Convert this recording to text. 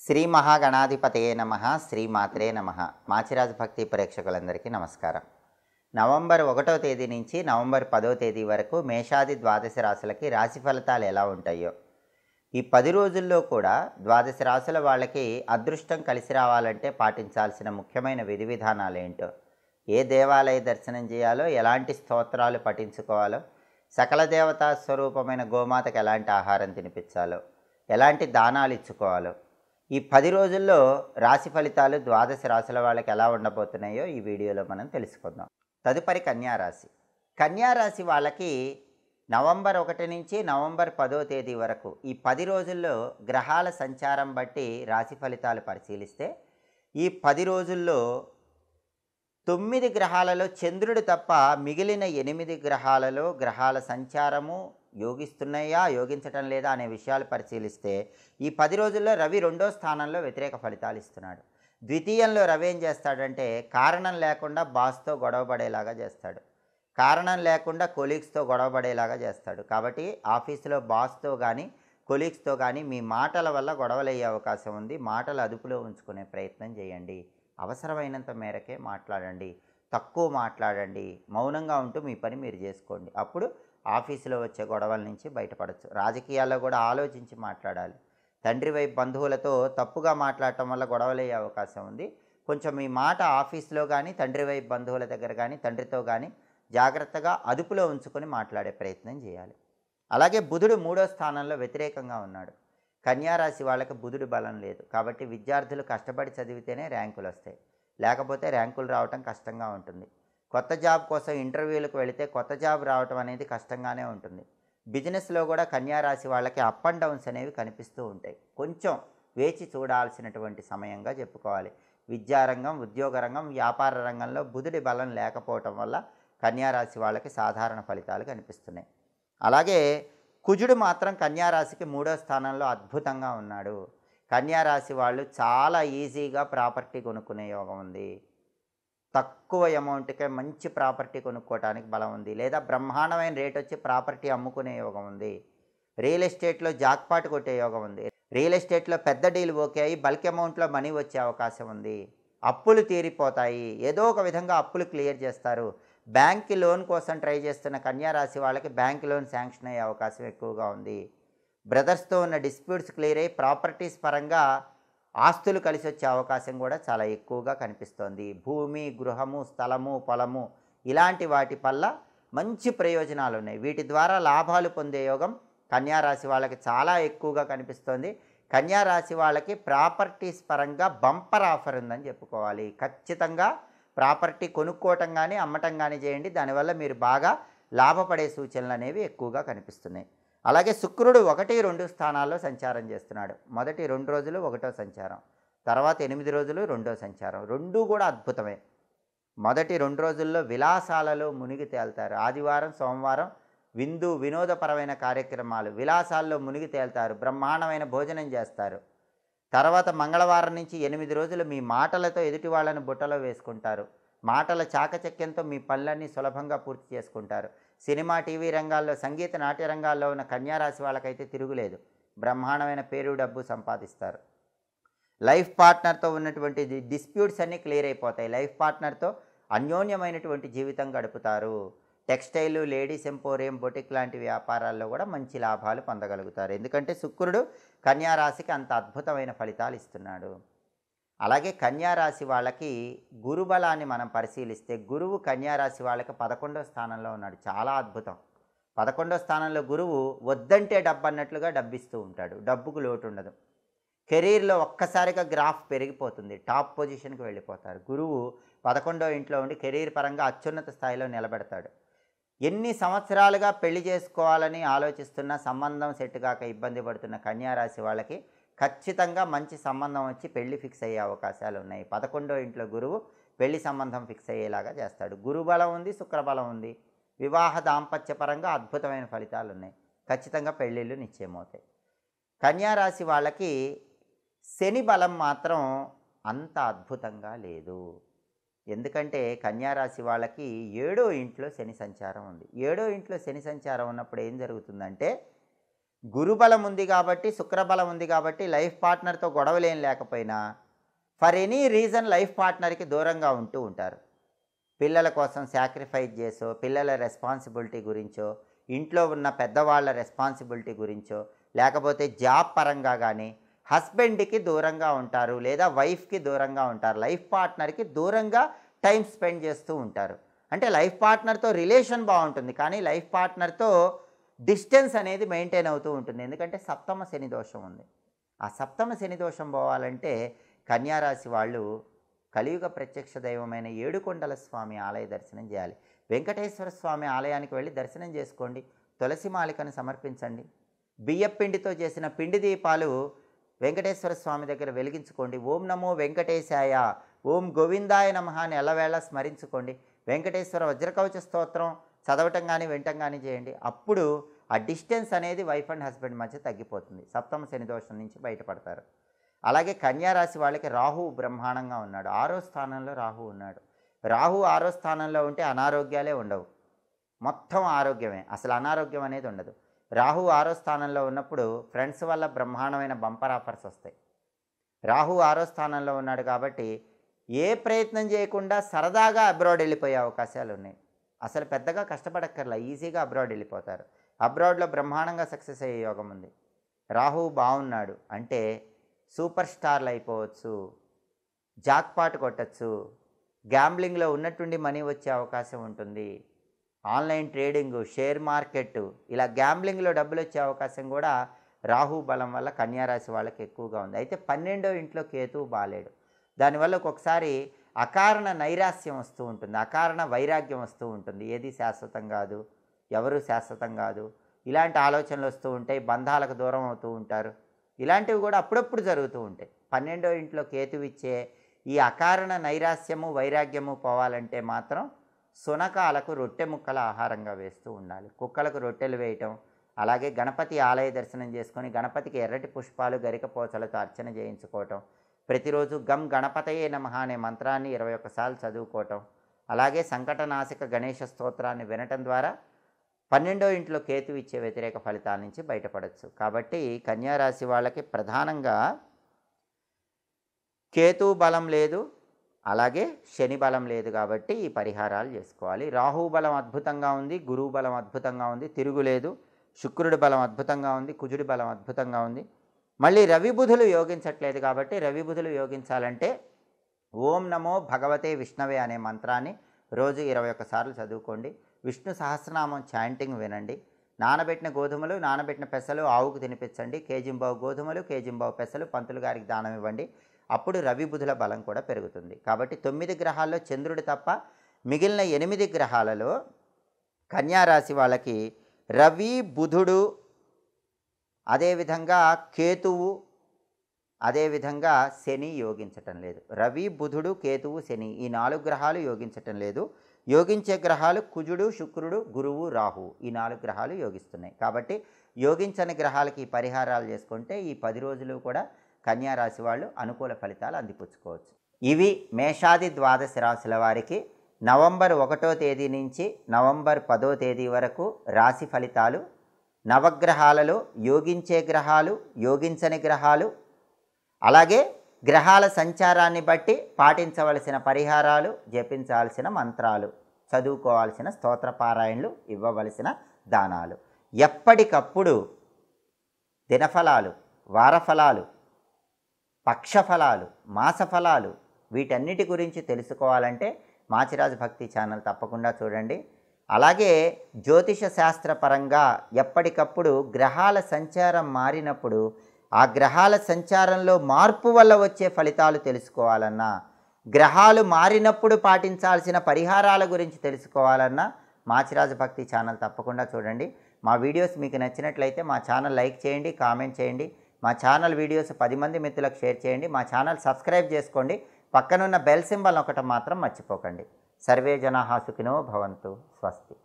శ్రీ మహాగణాధిపతయే నమః శ్రీమాత్రే నమః. మాచిరాజు భక్తి ప్రేక్షకులందరికీ నమస్కారం. నవంబర్ 1వ తేదీ నుంచి నవంబర్ 10వ తేదీ వరకు మేషాది ద్వాదశ రాశులకి రాశి ఫలితాలు ఎలా ఉంటాయో, ఈ 10 రోజుల్లో కూడా ద్వాదశ రాశుల వాళ్ళకి అదృష్టం కలిసి రావాలంటే పాటించాల్సిన ముఖ్యమైన విధి విధానాలు ఏంటో, ఏ దేవాలయ దర్శనం చేయాలో, ఎలాంటి స్తోత్రాలు పఠించుకోవాలో, సకల దేవతా స్వరూపమైన గోమాతకు ఎలాంటి ఆహారం తినిపించాలో, ఎలాంటి దానాలు ఇచ్చుకోవాలో, ఈ 10 రోజుల్లో రాశి ఫలితాలు ద్వాదశ రాశుల వాళ్ళకి ఎలా ఉండబోతున్నాయో ఈ వీడియోలో మనం తెలుసుకుందాం. తదుపరి కన్యారాశి. కన్యారాశి వాళ్ళకి నవంబర్ 1 నుంచి నవంబర్ 10వ తేదీ వరకు ఈ 10 రోజుల్లో గ్రహాల సంచారం బట్టి రాశి ఫలితాలు పరిశీలిస్తే, ఈ 10 రోజుల్లో 9 గ్రహాలలో చంద్రుడు తప్ప మిగిలిన 8 గ్రహాలలో గ్రహాల సంచారము యోగిస్తున్నాయా, యోగించటం లేదా అనే విషయాలు పరిశీలిస్తే, ఈ 10 రోజుల్లో రవి 2వ స్థానంలో వ్యతిరేక ఫలితాలు ఇస్తున్నాడు. ద్వితీయంలో రవి ఏం చేస్తాడంటే, కారణం లేకుండా బాస్తో గొడవ పడేలాగా చేస్తాడు, కారణం లేకుండా కొలీగ్స్తో గొడవ పడేలాగా చేస్తాడు. కాబట్టి ఆఫీసులో బాస్తో కానీ కొలీగ్స్తో కానీ మీ మాటల వల్ల గొడవలు అయ్యే అవకాశం ఉంది. మాటలు అదుపులో ఉంచుకునే ప్రయత్నం చేయండి. అవసరమైనంత మేరకే మాట్లాడండి, తక్కువ మాట్లాడండి, మౌనంగా ఉంటూ మీ పని మీరు చేసుకోండి. అప్పుడు ఆఫీసులో వచ్చే గొడవల నుంచి బయటపడవచ్చు. రాజకీయాల్లో కూడా ఆలోచించి మాట్లాడాలి. తండ్రి వైపు బంధువులతో తప్పుగా మాట్లాడటం వల్ల గొడవలయ్యే అవకాశం ఉంది. కొంచెం మీ మాట ఆఫీసులో కానీ, తండ్రి వైపు బంధువుల దగ్గర కానీ, తండ్రితో కానీ జాగ్రత్తగా అదుపులో ఉంచుకొని మాట్లాడే ప్రయత్నం చేయాలి. అలాగే బుధుడు 3వ స్థానంలో వ్యతిరేకంగా ఉన్నాడు. కన్యారాశి వాళ్ళకి బుధుడు బలం లేదు. కాబట్టి విద్యార్థులు కష్టపడి చదివితేనే ర్యాంకులు వస్తాయి, లేకపోతే ర్యాంకులు రావటం కష్టంగా ఉంటుంది. కొత్త జాబ్ కోసం ఇంటర్వ్యూలకు వెళితే కొత్త జాబ్ రావటం అనేది కష్టంగానే ఉంటుంది. బిజినెస్లో కూడా కన్యారాశి వాళ్ళకి అప్ అండ్ డౌన్స్ అనేవి కనిపిస్తూ ఉంటాయి. కొంచెం వేచి చూడాల్సినటువంటి సమయంగా చెప్పుకోవాలి. విద్యారంగం, ఉద్యోగ రంగం, వ్యాపార రంగంలో బుధుడి బలం లేకపోవటం వల్ల కన్యారాశి వాళ్ళకి సాధారణ ఫలితాలు కనిపిస్తున్నాయి. అలాగే కుజుడు మాత్రం కన్యారాశికి 3వ స్థానంలో అద్భుతంగా ఉన్నాడు. కన్యారాశి వాళ్ళు చాలా ఈజీగా ప్రాపర్టీ కొనుక్కునే యోగం ఉంది. తక్కువ అమౌంట్కే మంచి ప్రాపర్టీ కొనుక్కోవడానికి బలం ఉంది, లేదా బ్రహ్మాండమైన రేట్ వచ్చి ప్రాపర్టీ అమ్ముకునే యోగం ఉంది. రియల్ ఎస్టేట్లో జాక్పాట్ కొట్టే యోగం ఉంది. రియల్ ఎస్టేట్లో పెద్ద డీల్ ఓకే అయ్యి బల్క్ అమౌంట్లో మనీ వచ్చే అవకాశం ఉంది. అప్పులు తీరిపోతాయి, ఏదో ఒక విధంగా అప్పులు క్లియర్ చేస్తారు. బ్యాంక్ లోన్ కోసం ట్రై చేస్తున్న కన్యారాశి వాళ్ళకి బ్యాంక్ లోన్ శాంక్షన్ అయ్యే అవకాశం ఎక్కువగా ఉంది. బ్రదర్స్తో ఉన్న డిస్ప్యూట్స్ క్లియర్ అయ్యి ప్రాపర్టీస్ పరంగా ఆస్తులు కలిసి వచ్చే అవకాశం కూడా చాలా ఎక్కువగా కనిపిస్తోంది. భూమి, గృహము, స్థలము, పొలము ఇలాంటి వాటి వల్ల మంచి ప్రయోజనాలు ఉన్నాయి. వీటి ద్వారా లాభాలు పొందే యోగం కన్యారాశి వాళ్ళకి చాలా ఎక్కువగా కనిపిస్తోంది. కన్యారాశి వాళ్ళకి ప్రాపర్టీస్ పరంగా బంపర్ ఆఫర్ ఉందని చెప్పుకోవాలి. ఖచ్చితంగా ప్రాపర్టీ కొనుక్కోవటం కానీ అమ్మటం కానీ చేయండి. దానివల్ల మీరు బాగా లాభపడే సూచనలు అనేవి ఎక్కువగా కనిపిస్తున్నాయి. అలాగే శుక్రుడు 1, 2 స్థానాల్లో సంచారం చేస్తున్నాడు. మొదటి 2 రోజులు 1వ సంచారం, తర్వాత 8 రోజులు 2వ సంచారం. రెండూ కూడా అద్భుతమే. మొదటి 2 రోజుల్లో విలాసాలలో మునిగి తేల్తారు. ఆదివారం, సోమవారం వినోదపరమైన కార్యక్రమాలు, విలాసాల్లో మునిగి తేల్తారు, బ్రహ్మాండమైన భోజనం చేస్తారు. తర్వాత మంగళవారం నుంచి 8 రోజులు మీ మాటలతో ఎదుటి వాళ్ళని బుట్టలో వేసుకుంటారు. మాటల చాకచక్యంతో మీ పనులన్నీ సులభంగా పూర్తి చేసుకుంటారు. సినిమా, టీవీ రంగాల్లో, సంగీత, నాట్య రంగాల్లో ఉన్న కన్యారాశి వాళ్ళకైతే తిరుగులేదు. బ్రహ్మాండమైన పేరు, డబ్బు సంపాదిస్తారు. లైఫ్ పార్ట్నర్తో ఉన్నటువంటి డిస్ప్యూట్స్ అన్నీ క్లియర్ అయిపోతాయి. లైఫ్ పార్ట్నర్తో అన్యోన్యమైనటువంటి జీవితం గడుపుతారు. టెక్స్టైల్, లేడీస్ ఎంపోరియం, బొటిక్ లాంటి వ్యాపారాల్లో కూడా మంచి లాభాలు పొందగలుగుతారు. ఎందుకంటే శుక్రుడు కన్యారాశికి అంత అద్భుతమైన ఫలితాలు ఇస్తున్నాడు. అలాగే కన్యారాశి వాళ్ళకి గురుబలాన్ని మనం పరిశీలిస్తే, గురువు కన్యారాశి వాళ్ళకి 11వ స్థానంలో ఉన్నాడు. చాలా అద్భుతం. 11వ స్థానంలో గురువు వద్దంటే డబ్బు అన్నట్లుగా డబ్బిస్తూ ఉంటాడు. డబ్బుకు లోటు ఉండదు. కెరీర్లో ఒక్కసారిగా గ్రాఫ్ పెరిగిపోతుంది, టాప్ పొజిషన్కి వెళ్ళిపోతారు. గురువు 11వ ఇంట్లో ఉండి కెరీర్ పరంగా అత్యున్నత స్థాయిలో నిలబెడతాడు. ఎన్ని సంవత్సరాలుగా పెళ్లి చేసుకోవాలని సంబంధం సెట్ కాక ఇబ్బంది పడుతున్న కన్యారాశి వాళ్ళకి ఖచ్చితంగా మంచి సంబంధం వచ్చి పెళ్లి ఫిక్స్ అయ్యే అవకాశాలు ఉన్నాయి. 11వ ఇంట్లో గురువు పెళ్లి సంబంధం ఫిక్స్ అయ్యేలాగా చేస్తాడు. గురుబలం ఉంది, శుక్రబలం ఉంది. వివాహ దాంపత్య పరంగా అద్భుతమైన ఫలితాలు ఉన్నాయి. ఖచ్చితంగా పెళ్ళిళ్ళు నిశ్చయమవుతాయి. కన్యారాశి వాళ్ళకి శని బలం మాత్రం అంత అద్భుతంగా లేదు. ఎందుకంటే కన్యారాశి వాళ్ళకి 7వ ఇంట్లో శని సంచారం ఉంది. 7వ ఇంట్లో శని సంచారం ఉన్నప్పుడు ఏం జరుగుతుందంటే, గురుబలం ఉంది కాబట్టి, శుక్రబలం ఉంది కాబట్టి లైఫ్ పార్ట్నర్తో గొడవలేం లేకపోయినా ఫర్ ఎనీ రీజన్ లైఫ్ పార్ట్నర్కి దూరంగా ఉంటూ ఉంటారు. పిల్లల కోసం సాక్రిఫైస్ చేసో, పిల్లల రెస్పాన్సిబిలిటీ గురించో, ఇంట్లో ఉన్న పెద్దవాళ్ళ రెస్పాన్సిబిలిటీ గురించో, లేకపోతే జాబ్ పరంగా కానీ హస్బెండ్కి దూరంగా ఉంటారు, లేదా వైఫ్కి దూరంగా ఉంటారు. లైఫ్ పార్ట్నర్కి దూరంగా టైం స్పెండ్ చేస్తూ ఉంటారు. అంటే లైఫ్ పార్ట్నర్తో రిలేషన్ బాగుంటుంది, కానీ లైఫ్ పార్ట్నర్తో డిస్టెన్స్ అనేది మెయింటైన్ అవుతూ ఉంటుంది. ఎందుకంటే సప్తమ శని దోషం ఉంది. ఆ సప్తమ శని దోషం పోవాలంటే కన్యారాశి వాళ్ళు కలియుగ ప్రత్యక్ష దైవమైన ఏడుకొండల స్వామి ఆలయ దర్శనం చేయాలి. వెంకటేశ్వర స్వామి ఆలయానికి వెళ్ళి దర్శనం చేసుకోండి. తులసి మాలికను సమర్పించండి. బియ్యపిండితో చేసిన పిండి దీపాలు వెంకటేశ్వర స్వామి దగ్గర వెలిగించుకోండి. ఓం నమో వెంకటేశాయ, ఓం గోవిందాయ నమః అని ఎల్లవేళ స్మరించుకోండి. వెంకటేశ్వర వజ్రకవచ స్తోత్రం చదవటం కానీ వినటం కానీ చేయండి. అప్పుడు ఆ డిస్టెన్స్ అనేది వైఫ్ అండ్ హస్బెండ్ మధ్య తగ్గిపోతుంది. సప్తమ శని దోషం నుంచి బయటపడతారు. అలాగే కన్యారాశి వాళ్ళకి రాహువు బ్రహ్మాండంగా ఉన్నాడు. 6వ స్థానంలో రాహు ఉన్నాడు. రాహు 6వ స్థానంలో ఉంటే అనారోగ్యాలే ఉండవు, మొత్తం ఆరోగ్యమే, అసలు అనారోగ్యం అనేది ఉండదు. రాహు 6వ స్థానంలో ఉన్నప్పుడు ఫ్రెండ్స్ వల్ల బ్రహ్మాండమైన బంపర్ ఆఫర్స్ వస్తాయి. రాహు 6వ స్థానంలో ఉన్నాడు కాబట్టి ఏ ప్రయత్నం చేయకుండా సరదాగా అబ్రాడ్ వెళ్ళిపోయే అవకాశాలు ఉన్నాయి. అసలు పెద్దగా కష్టపడక్కర్లా, ఈజీగా అబ్రాడ్ వెళ్ళిపోతారు. అబ్రాడ్లో బ్రహ్మాండంగా సక్సెస్ అయ్యే యోగం ఉంది. రాహు బాగున్నాడు అంటే సూపర్ స్టార్లు అయిపోవచ్చు, జాక్పాట్ కొట్టచ్చు, గ్యాంబ్లింగ్లో ఉన్నట్టుండి మనీ వచ్చే అవకాశం ఉంటుంది. ఆన్లైన్ ట్రేడింగు, షేర్ మార్కెట్, ఇలా గ్యాంబ్లింగ్లో డబ్బులు వచ్చే అవకాశం కూడా రాహు బలం వల్ల కన్యారాశి వాళ్ళకి ఎక్కువగా ఉంది. అయితే 12వ ఇంట్లో కేతువు బాలేడు. దానివల్ల ఒక్కొక్కసారి అకారణ నైరాస్యం వస్తూ ఉంటుంది, అకారణ వైరాగ్యం వస్తూ ఉంటుంది. ఏది శాశ్వతం కాదు, ఎవరు శాశ్వతం కాదు, ఇలాంటి ఆలోచనలు వస్తూ ఉంటాయి. బంధాలకు దూరం అవుతూ ఉంటారు. ఇలాంటివి కూడా అప్పుడప్పుడు జరుగుతూ ఉంటాయి. 12వ ఇంట్లో కేతువు ఇచ్చే ఈ అకారణ నైరాస్యము వైరాగ్యము పోవాలంటే మాత్రం సునకాలకు రొట్టె ముక్కల ఆహారంగా వేస్తూ ఉండాలి. కుక్కలకు రొట్టెలు వేయటం, అలాగే గణపతి ఆలయ దర్శనం చేసుకొని గణపతికి ఎర్రటి పుష్పాలు గరికపోచలతో అర్చన చేయించుకోవటం, ప్రతిరోజు గం గణపతయే నమః అనే మంత్రాన్ని 21 సార్లు చదువుకోవటం, అలాగే సంకటనాశక గణేష స్తోత్రాన్ని వినటం ద్వారా 12వ ఇంట్లో కేతువు ఇచ్చే వ్యతిరేక ఫలితాల నుంచి బయటపడవచ్చు. కాబట్టి కన్యారాశి వాళ్ళకి ప్రధానంగా కేతువు బలం లేదు, అలాగే శని బలం లేదు కాబట్టి ఈ పరిహారాలు చేసుకోవాలి. రాహు బలం అద్భుతంగా ఉంది, గురువు బలం అద్భుతంగా ఉంది, తిరుగులేదు. శుక్రుడి బలం అద్భుతంగా ఉంది, కుజుడి బలం అద్భుతంగా ఉంది. మళ్ళీ రవి బుధులు యోగించట్లేదు కాబట్టి రవి బుధులు యోగించాలంటే ఓం నమో భగవతే విష్ణవే అనే మంత్రాన్ని రోజు 21 సార్లు చదువుకోండి. విష్ణు సహస్రనామం చాంటింగ్ వినండి. నానబెట్టిన గోధుమలు, నానబెట్టిన పెసలు ఆవుకు తినిపించండి. కేజింబావు గోధుమలు, కేజింబావు పెసలు పంతులు గారికి దానం ఇవ్వండి. అప్పుడు రవి బుధుల బలం కూడా పెరుగుతుంది. కాబట్టి 9 గ్రహాల్లో చంద్రుడు తప్ప మిగిలిన 8 గ్రహాలలో కన్యారాశి వాళ్ళకి రవి, బుధుడు, అదేవిధంగా కేతువు, అదేవిధంగా శని యోగించటం లేదు. రవి, బుధుడు, కేతువు, శని ఈ 4 గ్రహాలు యోగించటం లేదు. యోగించే గ్రహాలు కుజుడు, శుక్రుడు, గురువు, రాహు ఈ 4 గ్రహాలు యోగిస్తున్నాయి. కాబట్టి యోగించని గ్రహాలకి ఈ పరిహారాలు చేసుకుంటే ఈ 10 రోజులు కూడా కన్యారాశి వాళ్ళు అనుకూల ఫలితాలు అందిపుచ్చుకోవచ్చు. ఇవి మేషాది ద్వాదశ రాశుల వారికి నవంబర్ 1వ తేదీ నుంచి నవంబర్ 10వ తేదీ వరకు రాశి ఫలితాలు. నవగ్రహాలలో యోగించే గ్రహాలు, యోగించని గ్రహాలు, అలాగే గ్రహాల సంచారాన్ని బట్టి పాటించవలసిన పరిహారాలు, జపించాల్సిన మంత్రాలు, చదువుకోవాల్సిన స్తోత్రపారాయణలు, ఇవ్వవలసిన దానాలు, ఎప్పటికప్పుడు దినఫలాలు, వారఫలాలు, పక్షఫలాలు, మాసఫలాలు వీటన్నిటి గురించి తెలుసుకోవాలంటే మాచిరాజు భక్తి ఛానల్ తప్పకుండా చూడండి. అలాగే జ్యోతిష శాస్త్రపరంగా ఎప్పటికప్పుడు గ్రహాల సంచారం మారినప్పుడు ఆ గ్రహాల సంచారంలో మార్పు వల్ల వచ్చే ఫలితాలు తెలుసుకోవాలన్నా, గ్రహాలు మారినప్పుడు పాటించాల్సిన పరిహారాల గురించి తెలుసుకోవాలన్నా మాచిరాజు భక్తి ఛానల్ తప్పకుండా చూడండి. మా వీడియోస్ మీకు నచ్చినట్లయితే మా ఛానల్ లైక్ చేయండి, కామెంట్ చేయండి. మా ఛానల్ వీడియోస్ 10 మంది మిత్రులకు షేర్ చేయండి. మా ఛానల్ సబ్స్క్రైబ్ చేసుకోండి. పక్కనున్న బెల్ సింబల్ ఒకటి మాత్రం మర్చిపోకండి. సర్వే జనాః సుఖినో భవంతు. స్వస్తి.